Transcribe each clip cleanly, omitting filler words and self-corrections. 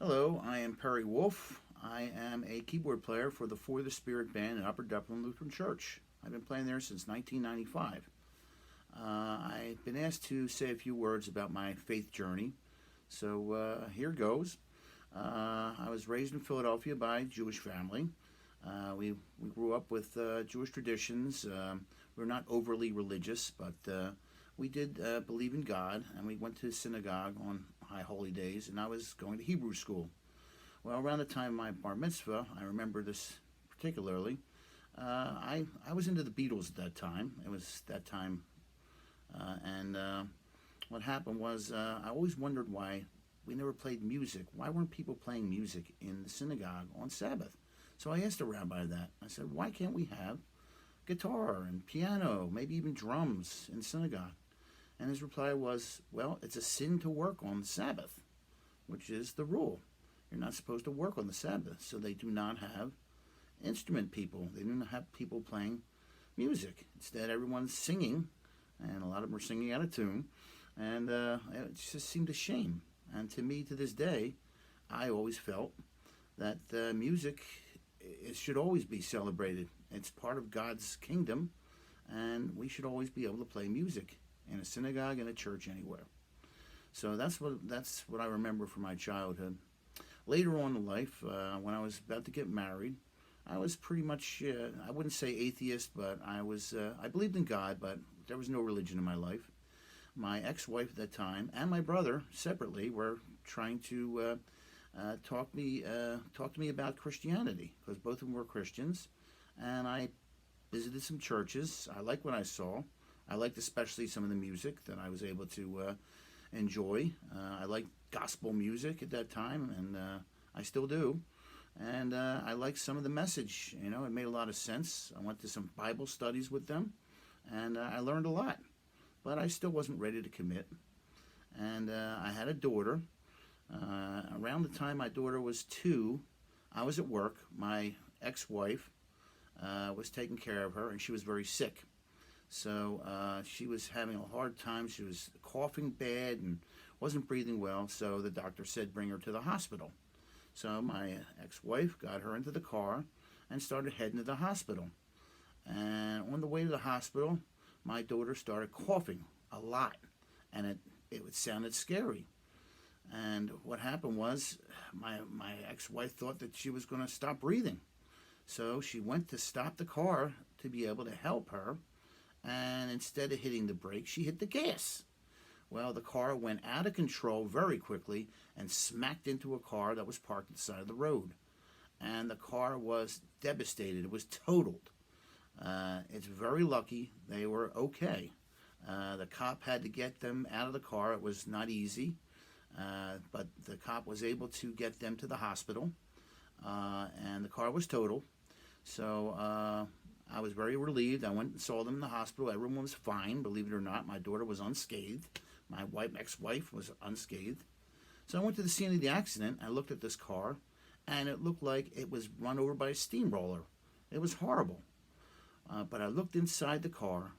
Hello, I am Perry Wolfe. I am a keyboard player for the For the Spirit band at Upper Dublin Lutheran Church. I've been playing there since 1995. I've been asked to say a few words about my faith journey, so here goes. I was raised in Philadelphia by a Jewish family. We grew up with Jewish traditions. We're not overly religious, but we did believe in God, and we went to synagogue on high holy days, and I was going to Hebrew school. Well, around the time of my bar mitzvah, I remember this particularly. I was into the Beatles at that time. It was that time, and what happened was I always wondered why we never played music. Why weren't people playing music in the synagogue on Sabbath? So I asked the rabbi that. I said, why can't we have guitar and piano, maybe even drums in synagogue? And his reply was, well, it's a sin to work on the Sabbath, which is the rule. You're not supposed to work on the Sabbath. So they do not have instrument people. They do not have people playing music. Instead, everyone's singing, and a lot of them are singing out of tune. And it just seemed a shame. And to me, to this day, I always felt that music it should always be celebrated. It's part of God's kingdom, and we should always be able to play music in a synagogue, in a church, anywhere. So that's what I remember from my childhood. Later on in life, when I was about to get married, I was pretty much I wouldn't say atheist, but I believed in God, but there was no religion in my life. My ex-wife at that time and my brother separately were trying to talk to me about Christianity, because both of them were Christians, and I visited some churches. I liked what I saw. I liked especially some of the music that I was able to enjoy. I liked gospel music at that time, and I still do. And I liked some of the message. You know, it made a lot of sense. I went to some Bible studies with them, and I learned a lot. But I still wasn't ready to commit. And I had a daughter. Around the time my daughter was 2, I was at work. My ex-wife was taking care of her, and she was very sick. So she was having a hard time. She was coughing bad and wasn't breathing well. So the doctor said, bring her to the hospital. So my ex-wife got her into the car and started heading to the hospital. And on the way to the hospital, my daughter started coughing a lot, and it sounded scary. And what happened was my ex-wife thought that she was going to stop breathing. So she went to stop the car to be able to help her, and instead of hitting the brake, she hit the gas. Well, the car went out of control very quickly and smacked into a car that was parked at the side of the road. And the car was devastated. It was totaled. It's very lucky they were okay. The cop had to get them out of the car. It was not easy, but the cop was able to get them to the hospital, and the car was totaled. So I was very relieved. I went and saw them in the hospital. Everyone was fine, believe it or not. My daughter was unscathed. My ex-wife was unscathed. So I went to the scene of the accident. I looked at this car, and it looked like it was run over by a steamroller. It was horrible. But I looked inside the car,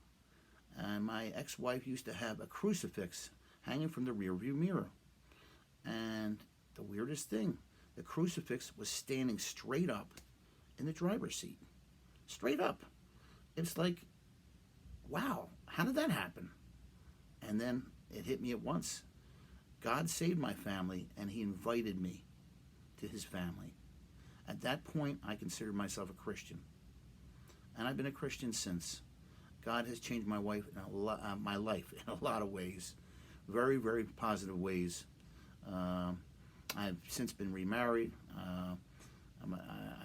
and my ex-wife used to have a crucifix hanging from the rearview mirror. And the weirdest thing, the crucifix was standing straight up in the driver's seat. Straight up. It's like, wow, how did that happen? And then it hit me at once. God saved my family, and he invited me to his family. At that point, I considered myself a Christian. And I've been a Christian since. God has changed my life in a lot of ways. Very, very positive ways. I've since been remarried. I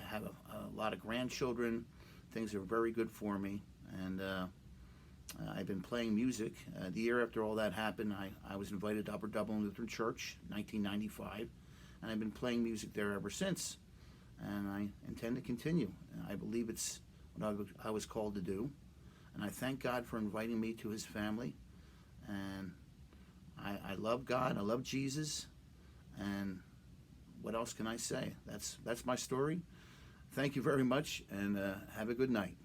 have a lot of grandchildren. Things are very good for me. And I've been playing music. The year after all that happened, I was invited to Upper Dublin Lutheran Church, 1995. And I've been playing music there ever since. And I intend to continue. I believe it's what I was called to do. And I thank God for inviting me to his family. And I love God. I love Jesus. And what else can I say? That's my story. Thank you very much, and have a good night.